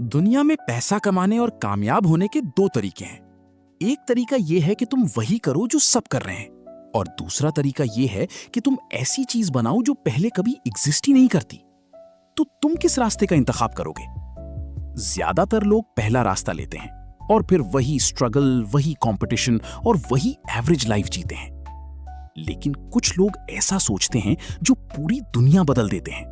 दुनिया में पैसा कमाने और कामयाब होने के दो तरीके हैं। एक तरीका यह है कि तुम वही करो जो सब कर रहे हैं, और दूसरा तरीका यह है कि तुम ऐसी चीज बनाओ जो पहले कभी एग्जिस्ट ही नहीं करती। तो तुम किस रास्ते का इंतखाब करोगे? ज्यादातर लोग पहला रास्ता लेते हैं और फिर वही स्ट्रगल, वही कंपटीशन और वही एवरेज लाइफ जीते हैं। लेकिन कुछ लोग ऐसा सोचते हैं जो पूरी दुनिया बदल देते हैं।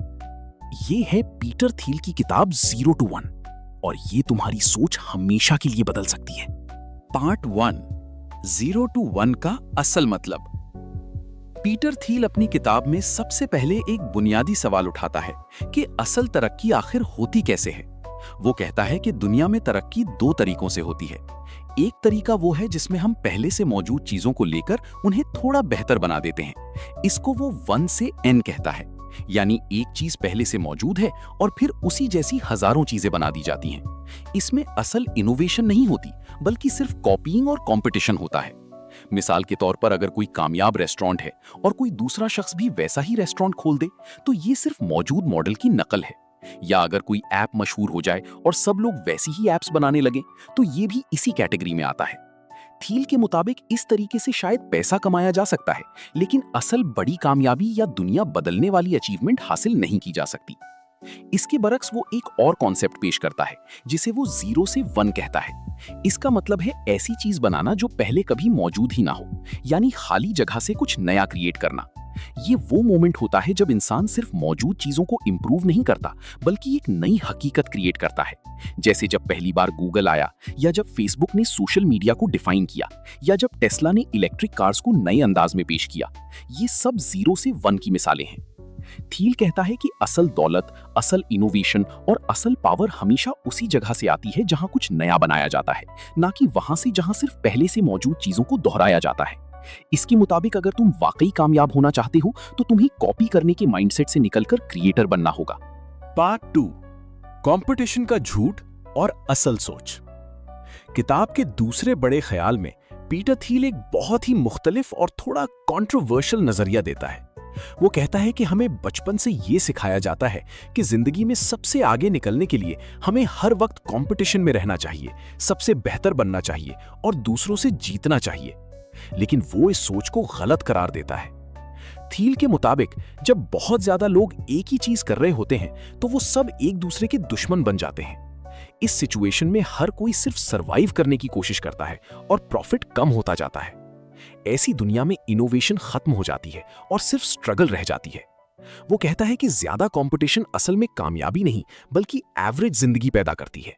ये है पीटर थील की किताब 0 to 1, और ये तुम्हारी सोच हमेशा के लिए बदल सकती है। पार्ट 1, 0 to 1 का असल मतलब। पीटर थील अपनी किताब में सबसे पहले एक बुनियादी सवाल उठाता है कि असल तरक्की आखिर होती कैसे है। वो कहता है कि दुनिया में तरक्की दो तरीकों से होती है। एक तरीका वो है जिसमें हम पहले से मौजूद चीजों को लेकर उन्हें थोड़ा बेहतर बना देते हैं। इसको वो 1 से n कहता है, यानी एक चीज पहले से मौजूद है और फिर उसी जैसी हजारों चीजें बना दी जाती हैं। इसमें असल इनोवेशन नहीं होती, बल्कि सिर्फ कॉपीइंग और कंपटीशन होता है। मिसाल के तौर पर अगर कोई कामयाब रेस्टोरेंट है और कोई दूसरा शख्स भी वैसा ही रेस्टोरेंट खोल दे, तो ये सिर्फ मौजूद मॉडल की नकल है। या अगर कोई ऐप मशहूर हो जाए और सब लोग वैसी ही ऐप्स बनाने लगे, तो ये भी इसी कैटेगरी में आता है। थील के मुताबिक इस तरीके से शायद पैसा कमाया जा सकता है, लेकिन असल बड़ी कामयाबी या दुनिया बदलने वाली अचीवमेंट हासिल नहीं की जा सकती। इसके बरक्स वो एक और कॉन्सेप्ट पेश करता है जिसे वो 0 से 1 कहता है। इसका मतलब है ऐसी चीज बनाना जो पहले कभी मौजूद ही ना हो, यानी खाली जगह से कुछ नया क्रिएट करना। ये वो मोमेंट होता है जब इंसान सिर्फ मौजूद चीजों को इंप्रूव नहीं करता, बल्कि एक नई हकीकत क्रिएट करता है। जैसे जब पहली बार गूगल आया, या जब फेसबुक ने सोशल मीडिया को डिफाइन किया, या जब टेस्ला ने इलेक्ट्रिक कार्स को नए अंदाज में पेश किया। ये सब 0 से 1 की मिसालें हैं। थील कहता है कि असल दौलत, असल इनोवेशन और असल पावर हमेशा उसी जगह से आती है जहां कुछ नया बनाया जाता है, ना कि वहां से जहां सिर्फ पहले से मौजूद चीजों को दोहराया जाता है। इसके मुताबिक अगर तुम वाकई कामयाब होना चाहते हो, तो तुम्हें कॉपी करने के माइंडसेट से निकलकर क्रिएटर बनना होगा। पार्ट 2, कंपटीशन का झूठ और असल सोच। किताब के दूसरे बड़े ख्याल में पीटर थील एक बहुत ही मुख्तलिफ और थोड़ा कंट्रोवर्शियल नजरिया देता है। वो कहता है कि हमें बचपन से ये सिखाया जाता है कि जिंदगी में सबसे आगे निकलने के लिए हमें हर वक्त कंपटीशन में रहना चाहिए, सबसे बेहतर बनना चाहिए और दूसरों से जीतना चाहिए। लेकिन वो इस सोच को गलत करार देता है। थील के मुताबिक जब बहुत ज्यादा लोग एक ही चीज कर रहे होते हैं, तो वो सब एक दूसरे के दुश्मन बन जाते हैं। इस सिचुएशन में हर कोई सिर्फ सरवाइव करने की कोशिश करता है और प्रॉफिट कम होता जाता है। ऐसी दुनिया में इनोवेशन खत्म हो जाती है और सिर्फ स्ट्रगल रह जाती है। वो कहता है कि ज्यादा कंपटीशन असल में कामयाबी नहीं, बल्कि एवरेज जिंदगी पैदा करती है।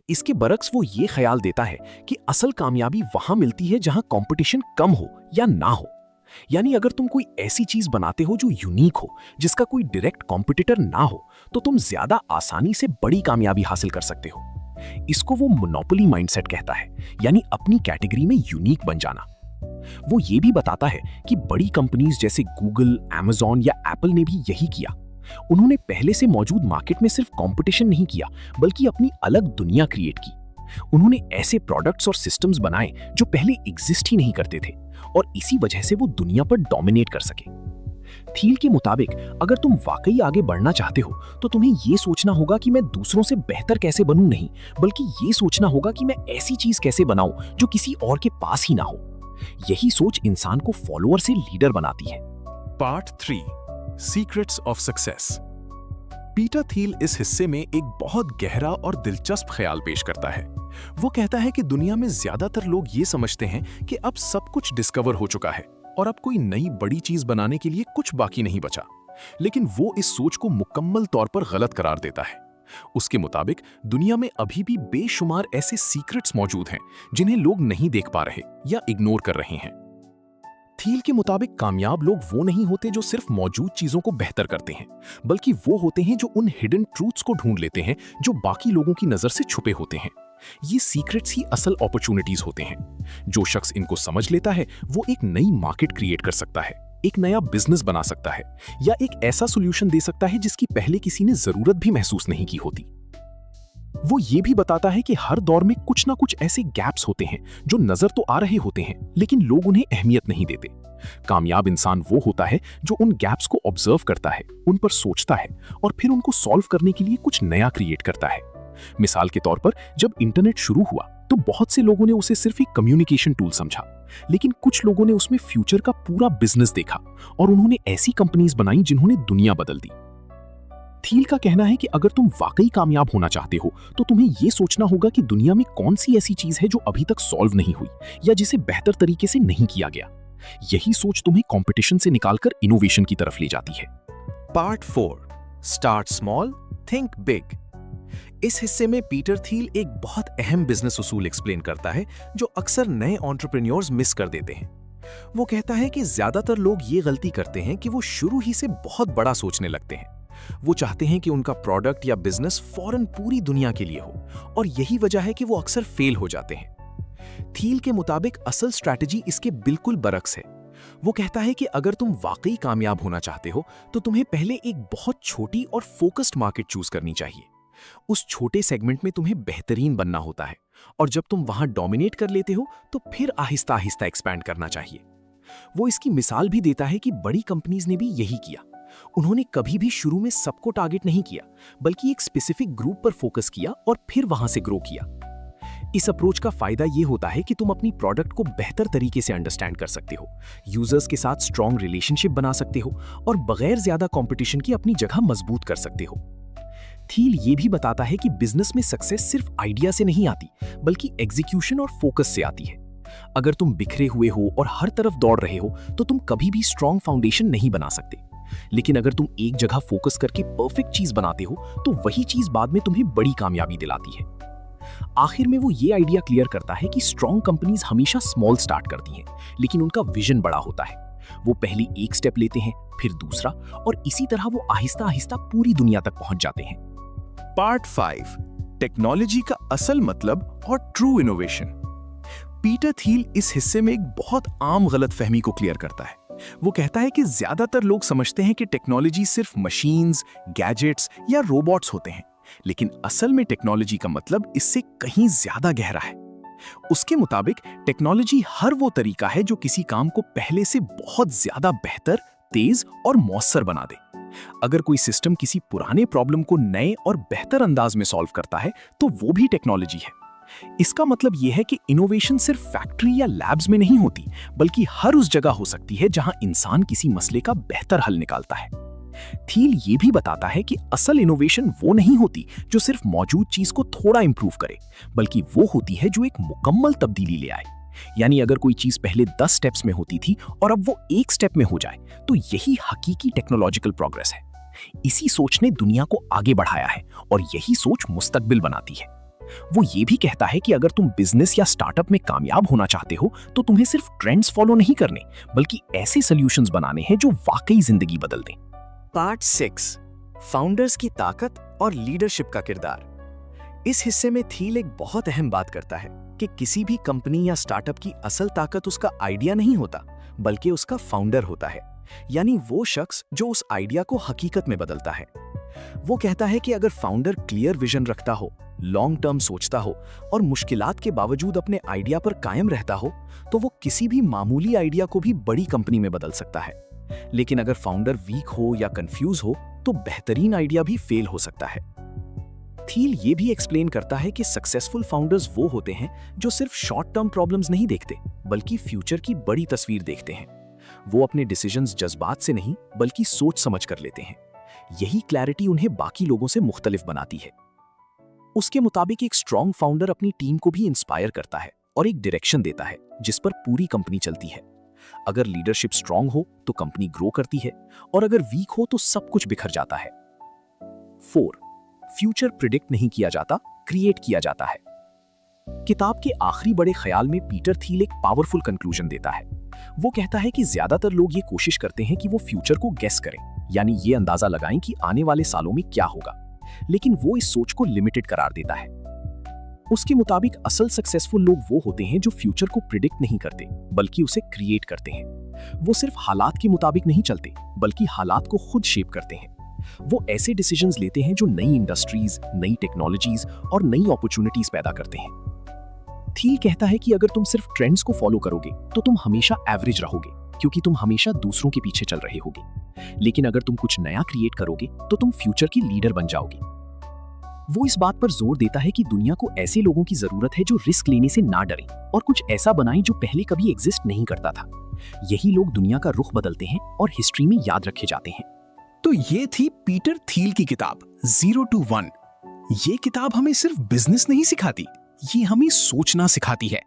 इसके बरक्स वो ये ख्याल देता है कि असल कामयाबी वहां मिलती है जहां कंपटीशन कम हो या ना हो। यानी अगर तुम कोई ऐसी चीज बनाते हो जो यूनिक हो, जिसका कोई डायरेक्ट कॉम्पिटिटर ना हो, तो तुम ज्यादा आसानी से बड़ी कामयाबी हासिल कर सकते हो। इसको वो मोनोपोली माइंडसेट कहता है, यानी अपनी कैटेगरी में यूनिक बन जाना। वो ये भी बताता है कि बड़ी कंपनीज जैसे गूगल, अमेज़न या एप्पल ने भी यही किया। उन्होंने पहले से मौजूद मार्केट में सिर्फ कंपटीशन नहीं किया, बल्कि अपनी अलग दुनिया क्रिएट की। उन्होंने ऐसे प्रोडक्ट्स और सिस्टम्स बनाए जो पहले एग्जिस्ट ही नहीं करते थे, और इसी वजह से वो दुनिया पर डोमिनेट कर सके। थील के मुताबिक अगर तुम वाकई आगे बढ़ना चाहते हो, तो तुम्हें ये सोचना होगा कि मैं दूसरों से बेहतर कैसे बनूं नहीं, बल्कि ये सोचना होगा कि मैं ऐसी चीज कैसे बनाऊं जो किसी और के पास ही ना हो। यही सोच इंसान को फॉलोअर से लीडर बनाती है। Part 3, secrets of success. Peter Thiel इस हिस्से में एक बहुत गहरा और दिलचस्प ख्याल पेश करता है। वो कहता है कि दुनिया में ज्यादातर लोग ये समझते हैं कि अब सब कुछ डिस्कवर हो चुका है और अब कोई नई बड़ी चीज बनाने के लिए कुछ बाकी नहीं बचा। लेकिन वो इस सोच को मुकम्मल तौर पर गलत करार देता है। उसके मुताबिक दुनिया में अभी भी बेशुमार ऐसे सीक्रेट्स मौजूद हैं जिन्हें लोग नहीं देख पा रहे या इग्नोर कर रहे हैं। थील के मुताबिक कामयाब लोग वो नहीं होते जो सिर्फ मौजूद चीजों को बेहतर करते हैं, बल्कि वो होते हैं जो उन हिडन ट्रूथ्स को ढूंढ लेते हैं जो बाकी लोगों की नजर से छुपे होते हैं। ये सीक्रेट्स ही असल अपॉर्चुनिटीज होते हैं। जो शख्स इनको समझ लेता है, वो एक नई मार्केट क्रिएट कर सकता है, एक नया बिजनेस बना सकता है, या एक ऐसा सॉल्यूशन दे सकता है जिसकी पहले किसी ने जरूरत भी महसूस नहीं की होती। वो ये भी बताता है कि हर दौर में कुछ ना कुछ ऐसे गैप्स होते हैं जो नजर तो आ रहे होते हैं, लेकिन लोग उन्हें अहमियत नहीं देते। कामयाब इंसान वो होता है जो उन गैप्स को ऑब्जर्व करता है, उन पर सोचता है और फिर उनको सॉल्व करने के लिए कुछ नया क्रिएट करता है। मिसाल के तौर पर जब इंटरनेट शुरू हुआ तो बहुत से लोगों ने उसे सिर्फ एक कम्युनिकेशन टूल समझा, लेकिन कुछ लोगों ने उसमें फ्यूचर का पूरा बिजनेस देखा और उन्होंने ऐसी कंपनीज बनाई जिन्होंने दुनिया बदल दी। थील का कहना है कि अगर तुम वाकई कामयाब होना चाहते हो तो तुम्हें यह सोचना होगा कि दुनिया में कौन सी ऐसी चीज है जो अभी तक सॉल्व नहीं हुई या जिसे बेहतर तरीके से नहीं किया गया। यही सोच तुम्हें कंपटीशन से निकालकर इनोवेशन की तरफ ले जाती है। Part 4, start small, think big. इस हिस्से में पीटर थील एक बहुत अहम बिजनेस उसूल एक्सप्लेन करता है जो अक्सर नए एंटरप्रेन्योर्स मिस कर देते हैं। वो कहता है कि ज्यादातर लोग ये गलती करते हैं कि वो शुरू ही से बहुत बड़ा सोचने लगते हैं। वो चाहते हैं कि उनका प्रोडक्ट या बिजनेस फौरन पूरी दुनिया के लिए हो और यही वजह है कि वो अक्सर फेल हो जाते हैं। थील के मुताबिक असल स्ट्रैटेजी इसके बिल्कुल बरक्स है। वो कहता है कि अगर तुम वाकई कामयाब होना चाहते हो तो तुम्हें पहले एक बहुत छोटी और फोकस्ड मार्केट चूज करनी चाहिए। उस छोटे सेगमेंट में तुम्हें बेहतरीन बनना होता है और जब तुम वहां डोमिनेट कर लेते हो तो फिर आहिस्ता आहिस्ता एक्सपैंड करना चाहिए। वो इसकी मिसाल भी देता है कि बड़ी कंपनीज ने भी यही किया। उन्होंने कभी भी शुरू में सबको टारगेट नहीं किया, बल्कि एक स्पेसिफिक ग्रुप पर फोकस किया और फिर वहां से ग्रो किया। इस अप्रोच का फायदा यह होता है कि तुम अपनी प्रोडक्ट को बेहतर तरीके से अंडरस्टैंड कर सकते हो, यूजर्स के साथ स्ट्रॉन्ग रिलेशनशिप बना सकते हो और बगैर ज्यादा कंपटीशन की अपनी जगह मजबूत कर सकते हो। थील ये भी बताता है कि बिजनेस में सक्सेस सिर्फ आइडिया से नहीं आती, बल्कि एग्जीक्यूशन और फोकस से आती है। अगर तुम बिखरे हुए हो और हर तरफ दौड़ रहे हो तो तुम कभी भी स्ट्रॉन्ग फाउंडेशन नहीं बना सकते। लेकिन अगर तुम एक जगह फोकस करके परफेक्ट चीज बनाते हो तो वही चीज बाद में तुम्हें बड़ी कामयाबी दिलाती है। आखिर में वो ये आइडिया क्लियर करता है कि स्ट्रॉन्ग कंपनीज हमेशा स्मॉल स्टार्ट करती हैं, लेकिन उनका विजन बड़ा होता है। वो पहले एक स्टेप लेते हैं, फिर दूसरा, और इसी तरह वो आहिस्ता आहिस्ता पूरी दुनिया तक पहुंच जाते हैं। पार्ट 5, टेक्नोलॉजी का असल मतलब और ट्रू इनोवेशन। पीटर थील इस हिस्से में एक बहुत आम गलतफहमी को क्लियर करता है। वो कहता है कि ज्यादातर लोग समझते हैं कि टेक्नोलॉजी सिर्फ मशीन्स, गैजेट्स या रोबोट्स होते हैं, लेकिन असल में टेक्नोलॉजी का मतलब इससे कहीं ज्यादा गहरा है। उसके मुताबिक टेक्नोलॉजी हर वो तरीका है जो किसी काम को पहले से बहुत ज्यादा बेहतर, तेज और मौसर बना दे। अगर कोई सिस्टम किसी पुराने प्रॉब्लम को नए और बेहतर अंदाज में सॉल्व करता है तो वो भी टेक्नोलॉजी है। इसका मतलब यह है कि इनोवेशन सिर्फ फैक्ट्री या लैब्स में नहीं होती, बल्कि हर उस जगह हो सकती है जहां इंसान किसी मसले का बेहतर हल निकालता है। थील ये भी बताता है कि असल इनोवेशन वो नहीं होती जो सिर्फ मौजूद चीज को थोड़ा इंप्रूव करे, बल्कि वो होती है जो एक मुकम्मल तब्दीली ले आए। यानी अगर कोई चीज पहले 10 स्टेप्स में होती थी और अब वो एक स्टेप में हो जाए, तो यही हकीकी टेक्नोलॉजिकल प्रोग्रेस है। इसी सोच ने दुनिया को आगे बढ़ाया है और यही सोच मुस्तकबिल बनाती है। वो ये भी कहता है कि अगर तुम बिजनेस या स्टार्टअप में कामयाब होना चाहते हो तो तुम्हें सिर्फ ट्रेंड्स फॉलो नहीं करने, बल्कि ऐसे सॉल्यूशंस बनाने हैं जो वाकई जिंदगी बदल दें। पार्ट 6, फाउंडर्स की ताकत और लीडरशिप का किरदार। इस हिस्से में थील एक बहुत अहम बात करता है कि किसी भी कंपनी या स्टार्टअप की असल ताकत उसका आइडिया नहीं होता, बल्कि उसका फाउंडर होता है, यानी वो शख्स जो उस आइडिया को हकीकत में बदलता है। वो कहता है कि अगर फाउंडर क्लियर विजन रखता हो, लॉन्ग टर्म सोचता हो और मुश्किलात के बावजूद अपने आइडिया पर कायम रहता हो, तो वो किसी भी मामूली आइडिया को भी बड़ी कंपनी में बदल सकता है। लेकिन अगर फाउंडर वीक हो या कंफ्यूज हो तो बेहतरीन आइडिया भी फेल हो सकता है। थील ये भी एक्सप्लेन करता है कि सक्सेसफुल फाउंडर्स वो होते हैं जो सिर्फ शॉर्ट टर्म प्रॉब्लम्स नहीं देखते, बल्कि फ्यूचर की बड़ी तस्वीर देखते हैं। वो अपने डिसीजंस जज्बात से नहीं, बल्कि सोच समझ कर लेते हैं। यही क्लैरिटी उन्हें बाकी लोगों से मुख्तलिफ बनाती है। उसके मुताबिक एक स्ट्रॉन्ग फाउंडर अपनी टीम को भी इंस्पायर करता है और एक डायरेक्शन देता है जिस पर पूरी कंपनी चलती है। अगर लीडरशिप स्ट्रॉन्ग हो तो कंपनी ग्रो करती है, और अगर वीक हो तो सब कुछ बिखर जाता है। 4, फ्यूचर प्रिडिक्ट नहीं किया जाता, क्रिएट किया जाता है। किताब के आखिरी बड़े ख्याल में पीटर थील एक पावरफुल कंक्लूजन देता है। वो कहता है कि ज्यादातर लोग ये कोशिश करते हैं कि वो फ्यूचर को गेस करें, यानी ये अंदाजा लगाएं कि आने वाले सालों में क्या होगा, लेकिन वो इस सोच को लिमिटेड करार देता है। उसके मुताबिक असल सक्सेसफुल लोग वो होते हैं जो फ्यूचर को प्रिडिक्ट नहीं करते, बल्कि उसे क्रिएट करते हैं। वो सिर्फ हालात के मुताबिक नहीं चलते, बल्कि हालात को खुद शेप करते हैं। वो ऐसे डिसीजंस लेते हैं जो नई इंडस्ट्रीज, नई टेक्नोलॉजीज और नई अपॉर्चुनिटीज पैदा करते हैं। थील कहता है कि अगर तुम सिर्फ ट्रेंड्स को फॉलो करोगे तो तुम हमेशा एवरेज रहोगे, क्योंकि तुम हमेशा दूसरों के पीछे चल रहे होगे। लेकिन अगर तुम कुछ नया क्रिएट करोगे तो तुम फ्यूचर की लीडर बन जाओगे। वो इस बात पर जोर देता है कि दुनिया को ऐसे लोगों की जरूरत है जो रिस्क लेने से ना डरें और कुछ ऐसा बनाएं जो पहले कभी एग्जिस्ट नहीं करता था। यही लोग दुनिया का रुख बदलते हैं और हिस्ट्री में याद रखे जाते हैं। तो ये थी पीटर थील की किताब 0 to 1। ये किताब हमें सिर्फ बिजनेस नहीं सिखाती, ये हमें सोचना सिखाती है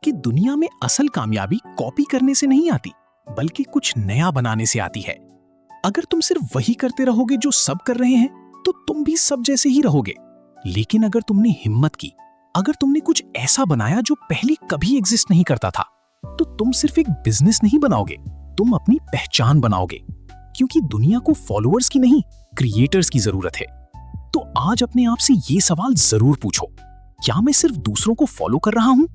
कि दुनिया में असल कामयाबी कॉपी करने से नहीं आती, बल्कि कुछ नया बनाने से आती है। अगर तुम सिर्फ वही करते रहोगे जो सब कर रहे हैं, तो तुम भी सब जैसे ही रहोगे। लेकिन अगर तुमने हिम्मत की, अगर तुमने कुछ ऐसा बनाया जो पहले कभी एग्जिस्ट नहीं करता था, तो तुम सिर्फ एक बिजनेस नहीं बनाओगे, तुम अपनी पहचान बनाओगे। क्योंकि दुनिया को फॉलोअर्स की नहीं, क्रिएटर्स की जरूरत है। तो आज अपने आप से ये सवाल जरूर पूछो, क्या मैं सिर्फ दूसरों को फॉलो कर रहा हूं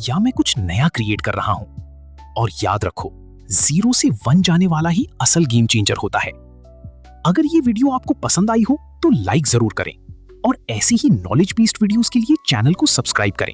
या मैं कुछ नया क्रिएट कर रहा हूं? और याद रखो, 0 से 1 जाने वाला ही असल गेम चेंजर होता है। अगर ये वीडियो आपको पसंद आई हो तो लाइक जरूर करें और ऐसी ही नॉलेज बेस्ड वीडियोस के लिए चैनल को सब्सक्राइब करें।